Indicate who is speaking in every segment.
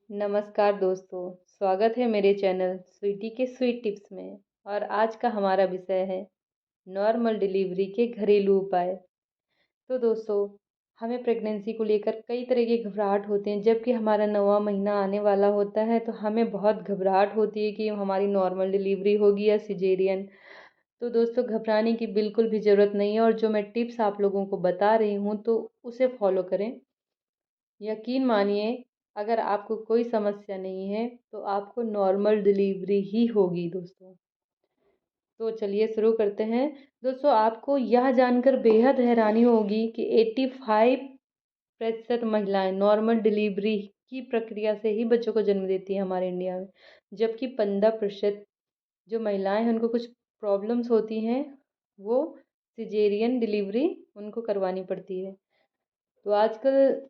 Speaker 1: नमस्कार दोस्तों, स्वागत है मेरे चैनल स्वीटी के स्वीट टिप्स में। और आज का हमारा विषय है नॉर्मल डिलीवरी के घरेलू उपाय। तो दोस्तों, हमें प्रेगनेंसी को लेकर कई तरह की घबराहट होती हैं। जबकि हमारा 9वां महीना आने वाला होता है तो हमें बहुत घबराहट होती है कि हमारी नॉर्मल डिलीवरी होगी या सिजेरियन। तो दोस्तों, घबराने की बिल्कुल भी ज़रूरत नहीं है। और जो मैं टिप्स आप लोगों को बता रही हूँ तो उसे फॉलो करें। यकीन मानिए, अगर आपको कोई समस्या नहीं है तो आपको नॉर्मल डिलीवरी ही होगी दोस्तों। तो चलिए शुरू करते हैं। दोस्तों, आपको यह जानकर बेहद हैरानी होगी कि 85% महिलाएं नॉर्मल डिलीवरी की प्रक्रिया से ही बच्चों को जन्म देती हैं हमारे इंडिया में। जबकि 15% जो महिलाएं हैं उनको कुछ प्रॉब्लम्स होती हैं, वो सिजेरियन डिलीवरी उनको करवानी पड़ती है। तो आजकल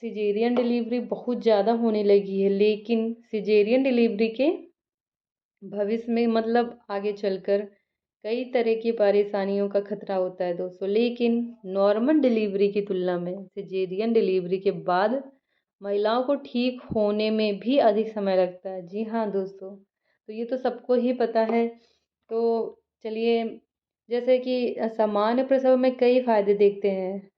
Speaker 1: सिजेरियन डिलीवरी बहुत ज़्यादा होने लगी है, लेकिन सिजेरियन डिलीवरी के भविष्य में मतलब आगे चलकर कई तरह की परेशानियों का खतरा होता है दोस्तों। लेकिन नॉर्मल डिलीवरी की तुलना में सिजेरियन डिलीवरी के बाद महिलाओं को ठीक होने में भी अधिक समय लगता है। जी हाँ दोस्तों, तो ये तो सबको ही पता है। तो चलिए, जैसे कि सामान्य प्रसव में कई फायदे देखते हैं।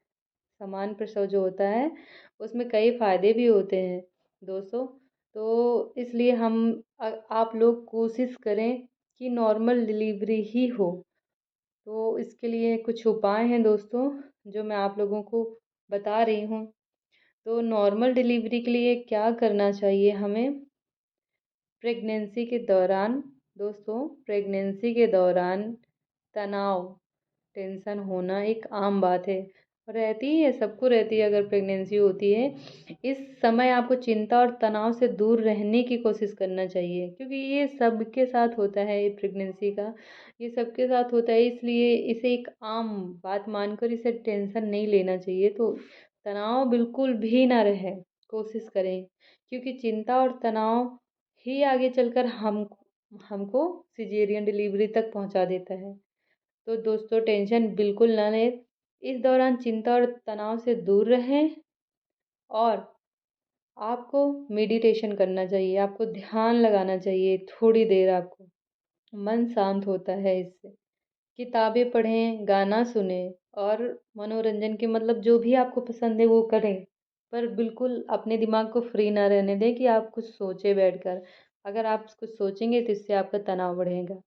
Speaker 1: समान प्रसव जो होता है उसमें कई फायदे भी होते हैं दोस्तों। तो इसलिए आप लोग कोशिश करें कि नॉर्मल डिलीवरी ही हो। तो इसके लिए कुछ उपाय हैं दोस्तों जो मैं आप लोगों को बता रही हूँ। तो नॉर्मल डिलीवरी के लिए क्या करना चाहिए हमें प्रेगनेंसी के दौरान। दोस्तों, प्रेगनेंसी के दौरान तनाव, टेंशन होना एक आम बात है। रहती ही है, सबको रहती है अगर प्रेगनेंसी होती है। इस समय आपको चिंता और तनाव से दूर रहने की कोशिश करना चाहिए, क्योंकि ये सबके साथ होता है। ये प्रेगनेंसी का ये सबके साथ होता है, इसलिए इसे एक आम बात मानकर इसे टेंशन नहीं लेना चाहिए। तो तनाव बिल्कुल भी ना रहे, कोशिश करें, क्योंकि चिंता और तनाव ही आगे चलकर हमको सिजेरियन डिलीवरी तक पहुंचा देता है। तो दोस्तों, टेंशन बिल्कुल ना लें। इस दौरान चिंता और तनाव से दूर रहें। और आपको मेडिटेशन करना चाहिए, आपको ध्यान लगाना चाहिए। थोड़ी देर आपको मन शांत होता है इससे। किताबें पढ़ें, गाना सुने और मनोरंजन के मतलब जो भी आपको पसंद है वो करें। पर बिल्कुल अपने दिमाग को फ्री ना रहने दें कि आप कुछ सोचे बैठकर। अगर आप कुछ सोचेंगे तो इससे आपका तनाव बढ़ेगा।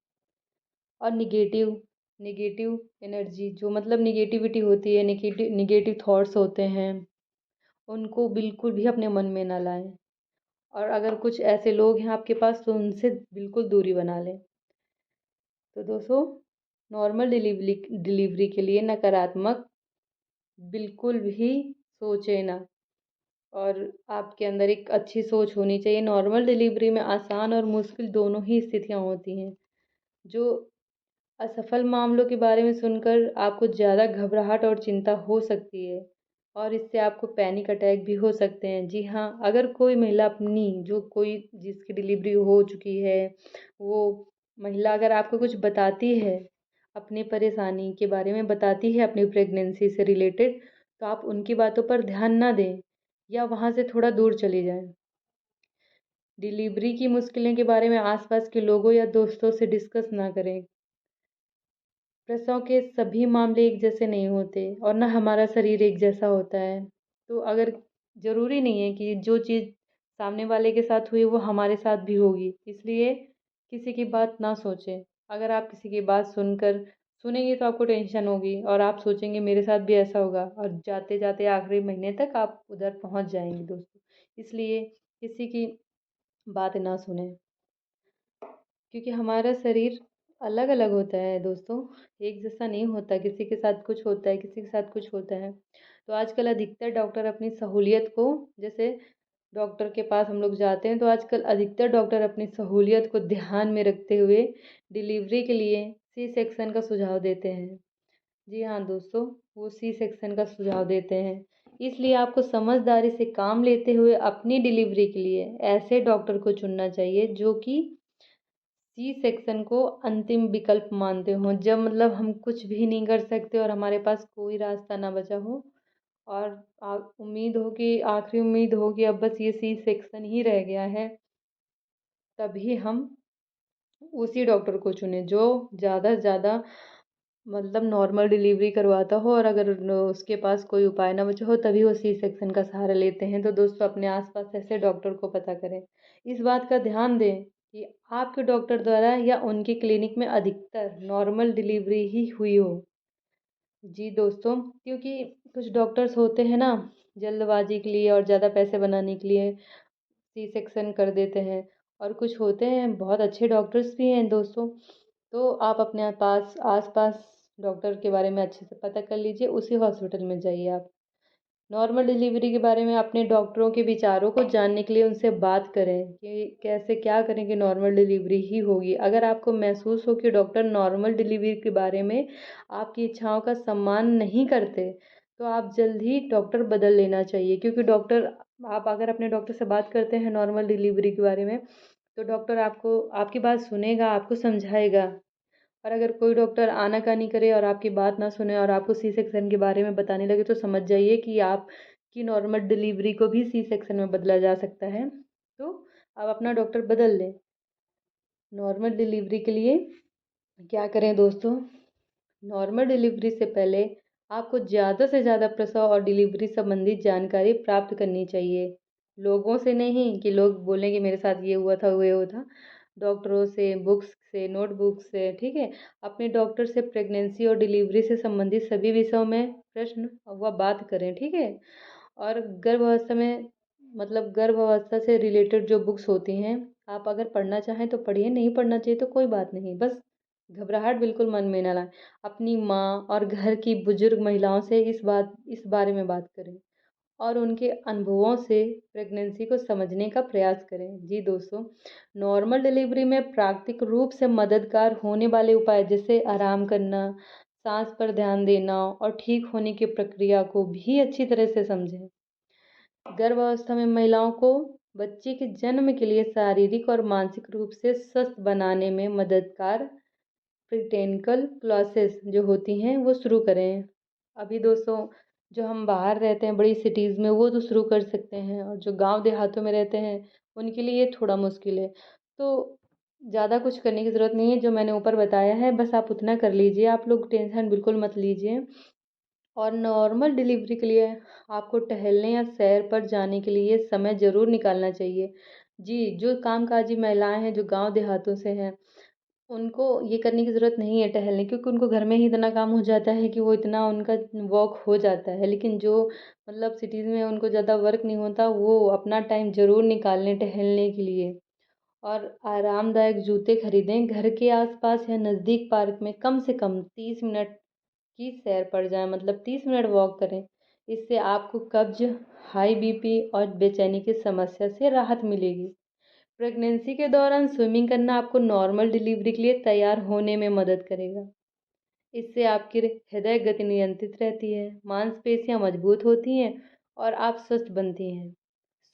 Speaker 1: और निगेटिव निगेटिव एनर्जी जो मतलब निगेटिविटी होती है, निगेटिव निगेटिव थॉट्स होते हैं, उनको बिल्कुल भी अपने मन में ना लाएं। और अगर कुछ ऐसे लोग हैं आपके पास तो उनसे बिल्कुल दूरी बना लें। तो दोस्तों, नॉर्मल डिलीवरी के लिए नकारात्मक बिल्कुल भी सोचें ना। और आपके अंदर एक अच्छी सोच होनी चाहिए। नॉर्मल डिलीवरी में आसान और मुश्किल दोनों ही स्थितियां होती हैं। जो असफल मामलों के बारे में सुनकर आपको ज़्यादा घबराहट और चिंता हो सकती है, और इससे आपको पैनिक अटैक भी हो सकते हैं। जी हाँ, अगर कोई महिला अपनी जो कोई जिसकी डिलीवरी हो चुकी है, वो महिला अगर आपको कुछ बताती है, अपनी परेशानी के बारे में बताती है अपनी प्रेगनेंसी से रिलेटेड, तो आप उनकी बातों पर ध्यान ना दें या वहाँ से थोड़ा दूर चले जाएं। डिलीवरी की मुश्किलें के बारे में आसपास के लोगों या दोस्तों से डिस्कस ना करें। प्रसव के सभी मामले एक जैसे नहीं होते और ना हमारा शरीर एक जैसा होता है। तो अगर ज़रूरी नहीं है कि जो चीज़ सामने वाले के साथ हुई वो हमारे साथ भी होगी, इसलिए किसी की बात ना सोचें। अगर आप किसी की बात सुनेंगे तो आपको टेंशन होगी और आप सोचेंगे मेरे साथ भी ऐसा होगा, और जाते जाते आखिरी महीने तक आप उधर पहुंच जाएंगे दोस्तों। इसलिए किसी की बात ना सुने, क्योंकि हमारा शरीर अलग अलग होता है दोस्तों, एक जैसा नहीं होता। किसी के साथ कुछ होता है, किसी के साथ कुछ होता है। तो आजकल अधिकतर डॉक्टर अपनी सहूलियत को, जैसे डॉक्टर के पास हम लोग जाते हैं तो आजकल अधिकतर डॉक्टर अपनी सहूलियत को ध्यान में रखते हुए डिलीवरी के लिए सी सेक्शन का सुझाव देते हैं। जी हाँ दोस्तों, वो सी सेक्शन का सुझाव देते हैं। इसलिए आपको समझदारी से काम लेते हुए अपनी डिलीवरी के लिए ऐसे डॉक्टर को चुनना चाहिए जो कि सी सेक्शन को अंतिम विकल्प मानते हों। जब मतलब हम कुछ भी नहीं कर सकते और हमारे पास कोई रास्ता ना बचा हो, और उम्मीद हो कि आखिरी उम्मीद हो कि अब बस ये सी सेक्शन ही रह गया है, तभी हम उसी डॉक्टर को चुने जो ज़्यादा से ज़्यादा मतलब नॉर्मल डिलीवरी करवाता हो, और अगर उसके पास कोई उपाय ना बचा हो तभी वो सी सेक्शन का सहारा लेते हैं। तो दोस्तों अपने आसपास ऐसे डॉक्टर को पता करें। इस बात का ध्यान दें कि आपके डॉक्टर द्वारा या उनकी क्लिनिक में अधिकतर नॉर्मल डिलीवरी ही हुई हो। जी दोस्तों, क्योंकि कुछ डॉक्टर्स होते हैं ना, जल्दबाजी के लिए और ज़्यादा पैसे बनाने के लिए सी सेक्शन कर देते हैं, और कुछ होते हैं बहुत अच्छे डॉक्टर्स भी हैं दोस्तों। तो आप अपने पास आसपास डॉक्टर के बारे में अच्छे से पता कर लीजिए, उसी हॉस्पिटल में जाइए आप। नॉर्मल डिलीवरी के बारे में अपने डॉक्टरों के विचारों को जानने के लिए उनसे बात करें कि कैसे क्या करें कि नॉर्मल डिलीवरी ही होगी। अगर आपको महसूस हो कि डॉक्टर नॉर्मल डिलीवरी के बारे में आपकी इच्छाओं का सम्मान नहीं करते, तो आप जल्द ही डॉक्टर बदल लेना चाहिए, क्योंकि डॉक्टर, आप अगर अपने डॉक्टर से बात करते हैं नॉर्मल डिलीवरी के बारे में, तो डॉक्टर आपको आपकी बात सुनेगा, आपको समझाएगा। और अगर कोई डॉक्टर आनाकानी करे और आपकी बात ना सुने और आपको सी सेक्शन के बारे में बताने लगे, तो समझ जाइए कि आपकी नॉर्मल डिलीवरी को भी सी सेक्शन में बदला जा सकता है। तो आप अपना डॉक्टर बदल लें। नॉर्मल डिलीवरी के लिए क्या करें दोस्तों? नॉर्मल डिलीवरी से पहले आपको ज़्यादा से ज़्यादा प्रसव और डिलीवरी संबंधी जानकारी प्राप्त करनी चाहिए। लोगों से नहीं कि लोग बोलें कि मेरे साथ ये हुआ था, वो ये हुआ था। डॉक्टरों से, बुक्स से, नोटबुक से, ठीक है? अपने डॉक्टर से प्रेगनेंसी और डिलीवरी से संबंधित सभी विषयों में प्रश्न व बात करें, ठीक है? और गर्भावस्था में, मतलब गर्भावस्था से रिलेटेड जो बुक्स होती हैं, आप अगर पढ़ना चाहें तो पढ़िए, नहीं पढ़ना चाहिए तो कोई बात नहीं। बस घबराहट बिल्कुल मन में ना लाएं। अपनी माँ और घर की बुजुर्ग महिलाओं से इस बारे में बात करें और उनके अनुभवों से प्रेगनेंसी को समझने का प्रयास करें। जी दोस्तों, नॉर्मल डिलीवरी में प्राकृतिक रूप से मददगार होने वाले उपाय जैसे आराम करना, सांस पर ध्यान देना और ठीक होने की प्रक्रिया को भी अच्छी तरह से समझें। गर्भावस्था में महिलाओं को बच्चे के जन्म के लिए शारीरिक और मानसिक रूप से स्वस्थ बनाने में मददगार प्रीटेनिकल क्लासेस जो होती हैं वो शुरू करें। अभी दोस्तों, जो हम बाहर रहते हैं बड़ी सिटीज़ में, वो तो शुरू कर सकते हैं, और जो गांव देहातों में रहते हैं उनके लिए ये थोड़ा मुश्किल है। तो ज़्यादा कुछ करने की ज़रूरत नहीं है, जो मैंने ऊपर बताया है बस आप उतना कर लीजिए। आप लोग टेंशन बिल्कुल मत लीजिए। और नॉर्मल डिलीवरी के लिए आपको टहलने या सैर पर जाने के लिए समय ज़रूर निकालना चाहिए। जी, जो कामकाजी महिलाएं हैं जो गांव देहातों से हैं, उनको ये करने की ज़रूरत नहीं है टहलने, क्योंकि उनको घर में ही इतना काम हो जाता है कि वो इतना उनका वॉक हो जाता है। लेकिन जो मतलब सिटीज़ में उनको ज़्यादा वर्क नहीं होता, वो अपना टाइम ज़रूर निकालें टहलने के लिए। और आरामदायक जूते खरीदें। घर के आसपास या नज़दीक पार्क में कम से कम 30 मिनट की सैर पर जाएं, मतलब 30 मिनट वॉक करें। इससे आपको कब्ज, हाई बीपी और बेचैनी की समस्या से राहत मिलेगी। प्रेगनेंसी के दौरान स्विमिंग करना आपको नॉर्मल डिलीवरी के लिए तैयार होने में मदद करेगा। इससे आपकी हृदय गति नियंत्रित रहती है, मांसपेशियां मजबूत होती हैं और आप स्वस्थ बनती हैं।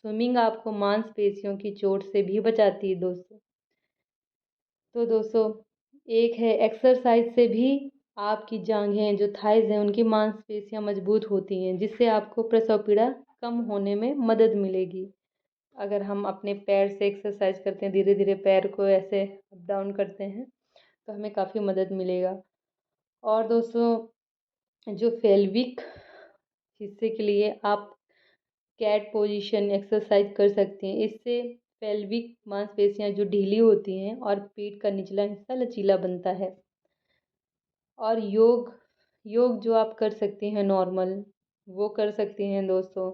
Speaker 1: स्विमिंग आपको मांसपेशियों की चोट से भी बचाती है दोस्तों। तो दोस्तों, एक है एक्सरसाइज से भी आपकी जांघें, जो थाइज हैं, उनकी मांसपेशियां मजबूत होती हैं, जिससे आपको प्रसव पीड़ा कम होने में मदद मिलेगी। अगर हम अपने पैर से एक्सरसाइज करते हैं, धीरे धीरे पैर को ऐसे अप डाउन करते हैं, तो हमें काफ़ी मदद मिलेगा। और दोस्तों, जो फेल्विक हिस्से के लिए आप कैट पोजीशन एक्सरसाइज कर सकते हैं। इससे पेल्विक मांसपेशियां जो ढीली होती हैं और पीठ का निचला हिस्सा लचीला बनता है। और योग योग जो आप कर सकती हैं नॉर्मल, वो कर सकती हैं दोस्तों।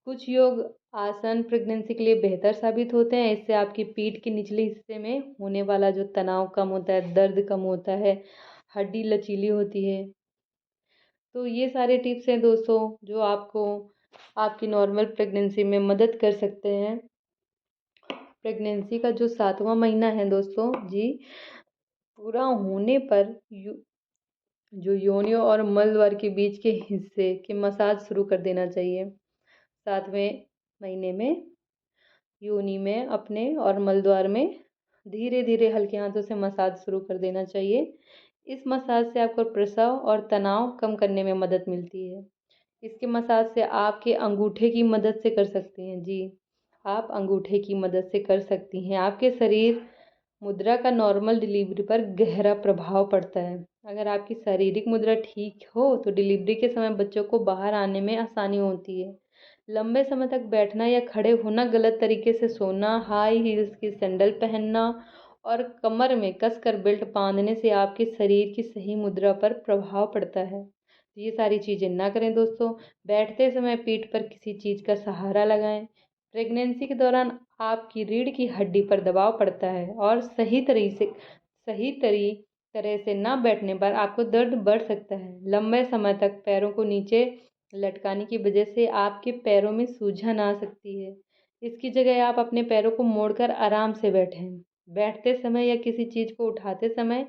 Speaker 1: कुछ योग आसन प्रेगनेंसी के लिए बेहतर साबित होते हैं। इससे आपकी पीठ के निचले हिस्से में होने वाला जो तनाव कम होता है, दर्द कम होता है, हड्डी लचीली होती है। तो ये सारे टिप्स हैं दोस्तों जो आपको आपकी नॉर्मल प्रेगनेंसी में मदद कर सकते हैं। प्रेगनेंसी का जो 7वां महीना है दोस्तों जी, पूरा होने पर जो योनियों और मल द्वार के बीच के हिस्से के मसाज शुरू कर देना चाहिए। 7वें महीने में योनि में अपने और मल द्वार में धीरे धीरे हल्के हाथों से मसाज शुरू कर देना चाहिए। इस मसाज से आपको प्रसव और तनाव कम करने में मदद मिलती है। इसके मसाज से आपके अंगूठे की मदद से कर सकती हैं। जी, आप अंगूठे की मदद से कर सकती हैं। आपके शरीर मुद्रा का नॉर्मल डिलीवरी पर गहरा प्रभाव पड़ता है। अगर आपकी शारीरिक मुद्रा ठीक हो तो डिलीवरी के समय बच्चों को बाहर आने में आसानी होती है। लंबे समय तक बैठना या खड़े होना, गलत तरीके से सोना, हाई हील्स की सैंडल पहनना और कमर में कसकर बेल्ट बांधने से आपके शरीर की सही मुद्रा पर प्रभाव पड़ता है। तो ये सारी चीज़ें ना करें दोस्तों। बैठते समय पीठ पर किसी चीज़ का सहारा लगाएं। प्रेगनेंसी के दौरान आपकी रीढ़ की हड्डी पर दबाव पड़ता है और सही तरह से ना बैठने पर आपको दर्द बढ़ सकता है। लंबे समय तक पैरों को नीचे लटकाने की वजह से आपके पैरों में सूजन आ सकती है। इसकी जगह आप अपने पैरों को मोड़कर आराम से बैठें। बैठते समय या किसी चीज़ को उठाते समय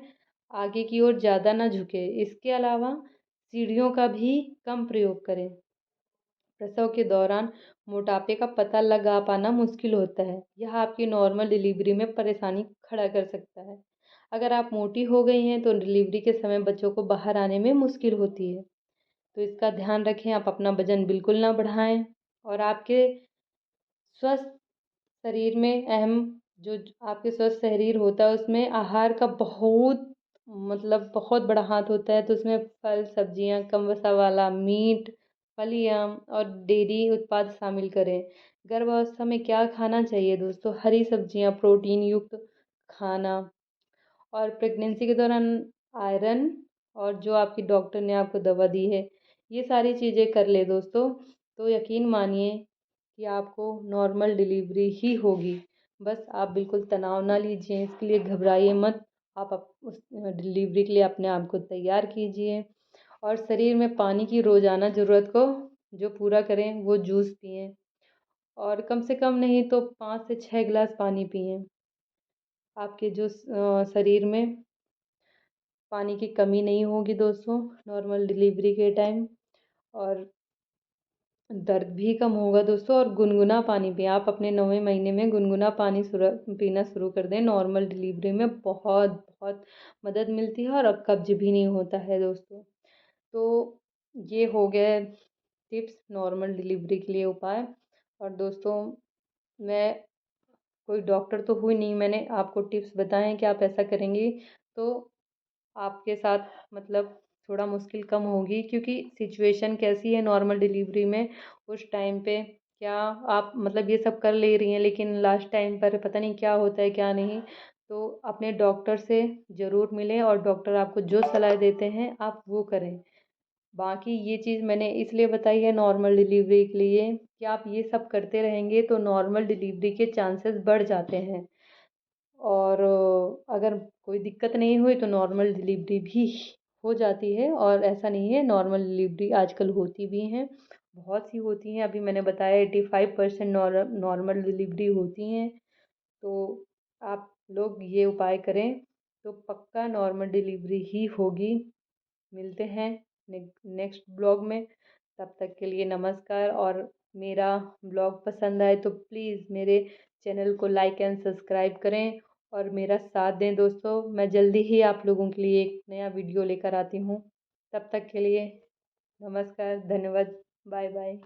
Speaker 1: आगे की ओर ज़्यादा ना झुके। इसके अलावा सीढ़ियों का भी कम प्रयोग करें। प्रसव के दौरान मोटापे का पता लगा पाना मुश्किल होता है। यह आपकी नॉर्मल डिलीवरी में परेशानी खड़ा कर सकता है। अगर आप मोटी हो गई हैं तो डिलीवरी के समय बच्चों को बाहर आने में मुश्किल होती है। तो इसका ध्यान रखें, आप अपना वजन बिल्कुल ना बढ़ाएं और आपके स्वस्थ शरीर में जो आपके स्वस्थ शरीर होता है उसमें आहार का बहुत बड़ा हाथ होता है। तो उसमें फल सब्जियां, कम वसा वाला मीट, फलियां और डेयरी उत्पाद शामिल करें। गर्भावस्था में क्या खाना चाहिए दोस्तों? हरी सब्जियां, प्रोटीन युक्त खाना और प्रेगनेंसी के दौरान आयरन और जो आपकी डॉक्टर ने आपको दवा दी है, ये सारी चीज़ें कर ले दोस्तों, तो यकीन मानिए कि आपको नॉर्मल डिलीवरी ही होगी। बस आप बिल्कुल तनाव ना लीजिए, इसके लिए घबराइए मत। उस डिलीवरी के लिए अपने आप को तैयार कीजिए और शरीर में पानी की रोज़ाना ज़रूरत को जो पूरा करें वो जूस पिएं और कम से कम नहीं तो 5 से 6 गिलास पानी पिएं। आपके शरीर में पानी की कमी नहीं होगी दोस्तों नॉर्मल डिलीवरी के टाइम, और दर्द भी कम होगा दोस्तों। और गुनगुना पानी पिएं। आप अपने 9वें महीने में गुनगुना पानी पीना शुरू कर दें। नॉर्मल डिलीवरी में बहुत बहुत मदद मिलती है और अब कब्ज भी नहीं होता है दोस्तों। तो ये हो गया टिप्स नॉर्मल डिलीवरी के लिए उपाय। और दोस्तों, मैं कोई डॉक्टर तो हुई नहीं, मैंने आपको टिप्स बताए हैं कि आप ऐसा करेंगी तो आपके साथ थोड़ा मुश्किल कम होगी, क्योंकि सिचुएशन कैसी है नॉर्मल डिलीवरी में उस टाइम पे, क्या आप ये सब कर ले रही हैं लेकिन लास्ट टाइम पर पता नहीं क्या होता है क्या नहीं। तो अपने डॉक्टर से ज़रूर मिलें और डॉक्टर आपको जो सलाह देते हैं आप वो करें। बाकी ये चीज़ मैंने इसलिए बताई है नॉर्मल डिलीवरी के लिए कि आप ये सब करते रहेंगे तो नॉर्मल डिलीवरी के चांसेस बढ़ जाते हैं। और अगर कोई दिक्कत नहीं हुई तो नॉर्मल डिलीवरी भी हो जाती है। और ऐसा नहीं है, नॉर्मल डिलीवरी आजकल होती भी हैं, बहुत सी होती हैं। अभी मैंने बताया 85% नॉर्मल डिलीवरी होती हैं। तो आप लोग ये उपाय करें तो पक्का नॉर्मल डिलीवरी ही होगी। मिलते हैं नेक्स्ट ब्लॉग में। तब तक के लिए नमस्कार। और मेरा ब्लॉग पसंद आए तो प्लीज़ मेरे चैनल को लाइक एंड सब्सक्राइब करें और मेरा साथ दें दोस्तों। मैं जल्दी ही आप लोगों के लिए एक नया वीडियो लेकर आती हूँ। तब तक के लिए नमस्कार, धन्यवाद, बाय बाय।